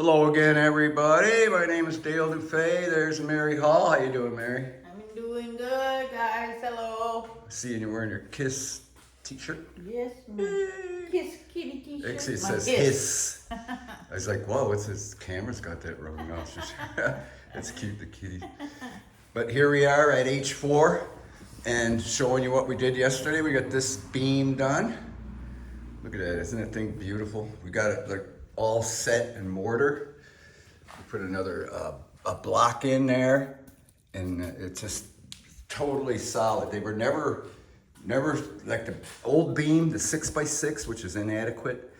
Hello again, everybody. My name is Dale DuFay. There's Mary Hall. How you doing, Mary? I'm doing good, guys. Hello. Seeing you wearing your Kiss t-shirt. Yes, my Kiss Kitty t-shirt. Actually, it My says Hiss. I was like, whoa, what's this? Camera's got that wrong. It's cute, the kitty. But here we are at H4 and showing you what we did yesterday. We got this beam done. Look at that. Isn't that thing beautiful? We got it like all set in mortar. We put another a block in there, and it's just totally solid. They were never like the old beam, the 6x6, which is inadequate.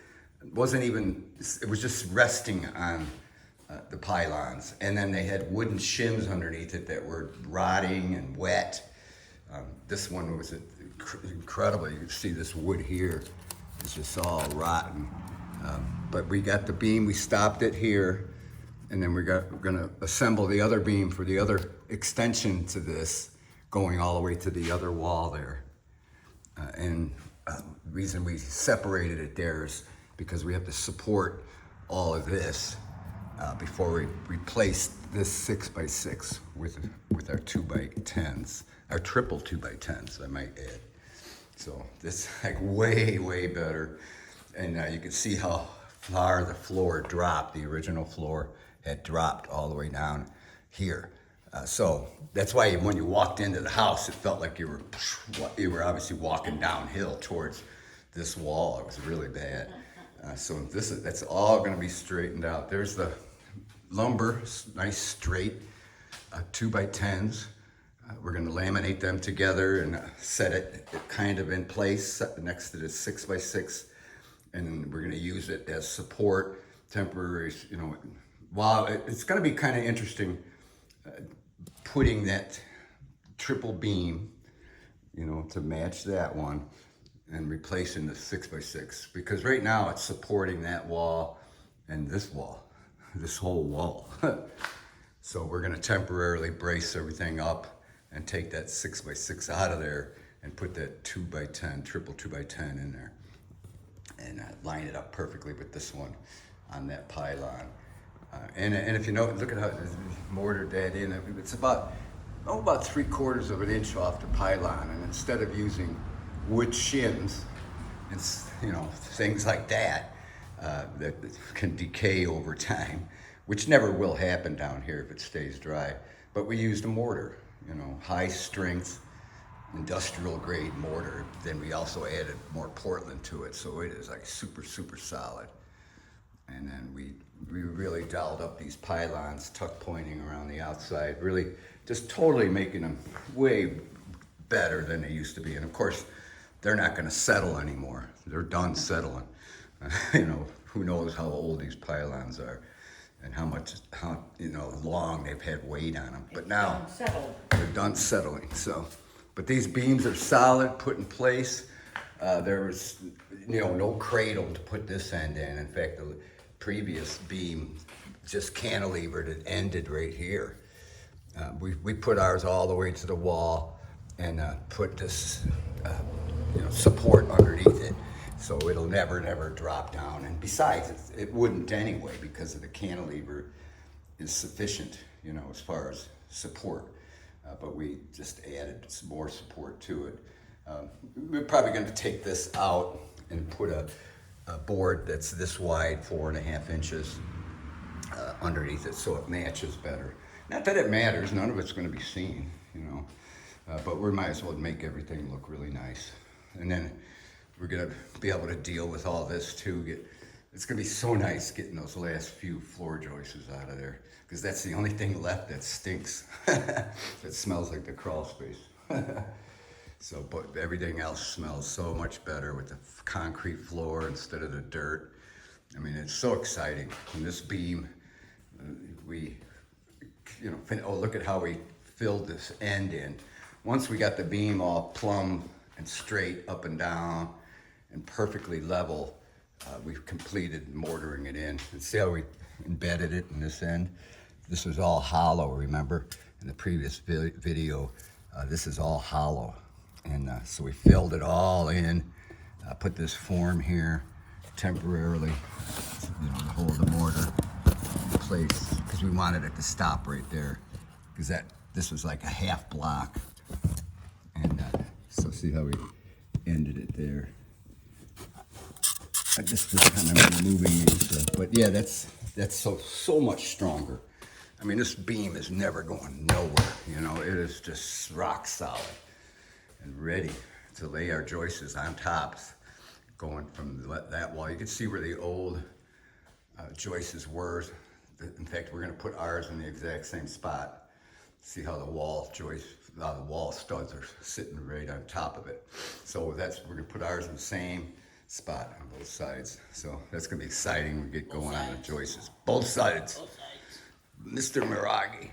It wasn't even. It was just resting on the pylons, and then they had wooden shims underneath it that were rotting and wet. This one was incredible. You can see this wood here. It's just all rotten. But we got the beam, we stopped it here, and then we're gonna assemble the other beam for the other extension to this, going all the way to the other wall there. And the reason we separated it there is because we have to support all of this before we replace this 6x6 with our 2x10s, our triple 2x10s, I might add. So this is like way better. And you can see how far the floor dropped. The original floor had dropped all the way down here. So that's why when you walked into the house, it felt like you were obviously walking downhill towards this wall. It was really bad. So that's all going to be straightened out. There's the lumber, nice straight 2x10s. We're going to laminate them together and set it kind of in place next to the 6x6. And we're going to use it as support, temporary, while it's going to be kind of interesting putting that triple beam, to match that one and replacing the 6x6, because right now it's supporting that wall and this wall, this whole wall. So we're going to temporarily brace everything up and take that 6x6 out of there and put that 2x10, triple 2x10 in there. And line it up perfectly with this one on that pylon. And if you know, look at how it's mortared that in. It's about 3/4 of an inch off the pylon. And instead of using wood shims, it's, things like that that can decay over time, which never will happen down here if it stays dry. But we used a mortar, high strength, industrial grade mortar. Then we also added more Portland to it, so it is like super solid. And then we really dialed up these pylons, tuck pointing around the outside, really just totally making them way better than they used to be. And of course, they're not going to settle anymore. They're done settling. Who knows how old these pylons are and how long they've had weight on them. But now they're done settling. So. But these beams are solid, put in place. There was, no cradle to put this end in. In fact, the previous beam just cantilevered. It ended right here. We put ours all the way to the wall and put this, support underneath it, so it'll never drop down. And besides, it wouldn't anyway, because of the cantilever is sufficient, as far as support. But we just added some more support to it. We're probably going to take this out and put a board that's this wide, 4.5 inches, underneath it, so it matches better. Not that it matters, none of it's going to be seen, but we might as well make everything look really nice. And then we're going to be able to deal with all this too. It's going to be so nice getting those last few floor joists out of there, because that's the only thing left that stinks. It smells like the crawl space. So, but everything else smells so much better with the concrete floor instead of the dirt. I mean, it's so exciting. And this beam, look at how we filled this end in. Once we got the beam all plumb and straight up and down and perfectly level, we've completed mortaring it in. And see how we embedded it in this end? This was all hollow, remember? In the previous video, this is all hollow. And so we filled it all in, put this form here temporarily, to hold the mortar. place because we wanted it to stop right there because this was like a half block. And so see how we ended it there. I just kind of moving these, but yeah, that's so much stronger. I mean, this beam is never going nowhere. You know, it is just rock solid and ready to lay our joists on tops, going from that wall. You can see where the old joists were. In fact, we're going to put ours in the exact same spot. See how the wall joist, the wall studs are sitting right on top of it. So we're going to put ours in the same spot on both sides. So that's going to be exciting when we get going on the joists. Both sides. Mr. Miragi.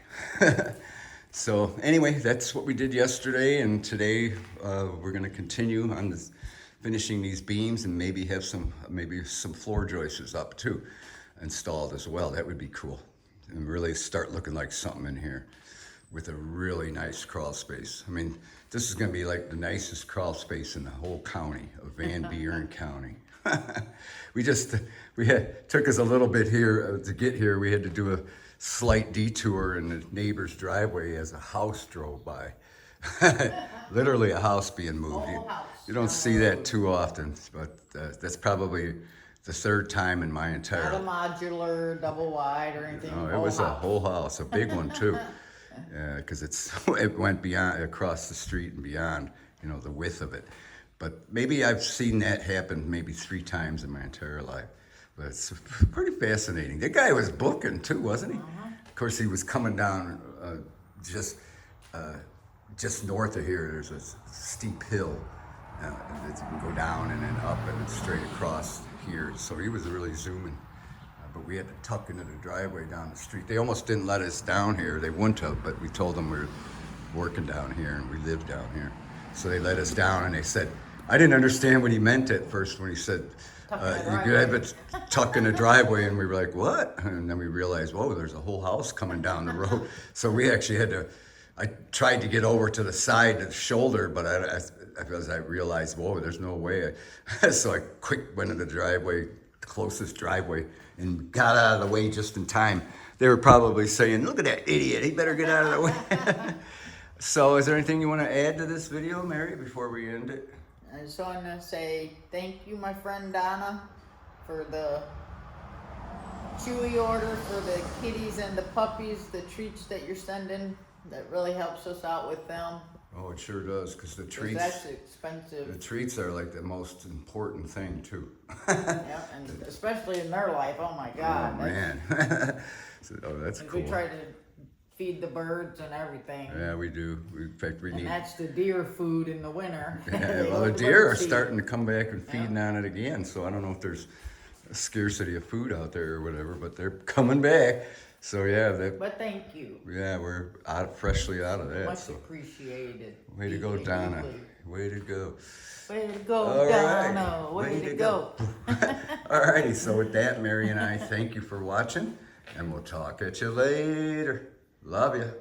So anyway, that's what we did yesterday, and today we're going to continue on this, finishing these beams, and maybe have some floor joists up too, installed as well. That would be cool, and really start looking like something in here with a really nice crawl space. I mean, this is going to be like the nicest crawl space in the whole county of Van Buren County. Took us a little bit here to get here. We had to do a slight detour in the neighbor's driveway as a house drove by. Literally a house being moved. You don't see that too often, but that's probably the third time in my entire Not a modular, double wide or anything. No, it was a whole house, a big one too. Because it went beyond, across the street and beyond, you know, the width of it. But maybe I've seen that happen maybe 3 times in my entire life. But it's pretty fascinating. That guy was booking too, wasn't he? Of course, he was coming down just north of here. There's a steep hill that you can go down and then up and straight across here. So he was really zooming. But we had to tuck into the driveway down the street. They almost didn't let us down here. They wouldn't have, but we told them we were working down here and we lived down here. So they let us down, and they said, I didn't understand what he meant at first when he said, you could have it tuck in the driveway, and we were like, what? And then we realized, whoa, there's a whole house coming down the road. So we actually had to, I tried to get over to the side, the shoulder, but I realized, whoa, there's no way. So I quick went to the driveway, closest driveway, and got out of the way just in time. They were probably saying, look at that idiot, he better get out of the way. So is there anything you want to add to this video, Mary, before we end it? I just want to say thank you, my friend Donna, for the Chewy order for the kitties and the puppies, the treats that you're sending. That really helps us out with them. Oh, it sure does, because the treats. That's expensive. The treats are like the most important thing too. Yeah, and especially in their life. Oh my God. Oh man. That's cool. We try to feed the birds and everything. Yeah, we do. In fact, we need. And that's the deer food in the winter. Yeah, well, the deer are starting to come back and feeding on it again. So I don't know if there's a scarcity of food out there or whatever, but they're coming back. So yeah, but thank you. Yeah, we're freshly out of that. Much so. appreciated. Way to go, Donna. Way to go. Way to go, All Donna. Right. Way to go. Alrighty, so with that, Mary and I thank you for watching, and we'll talk at you later. Love you.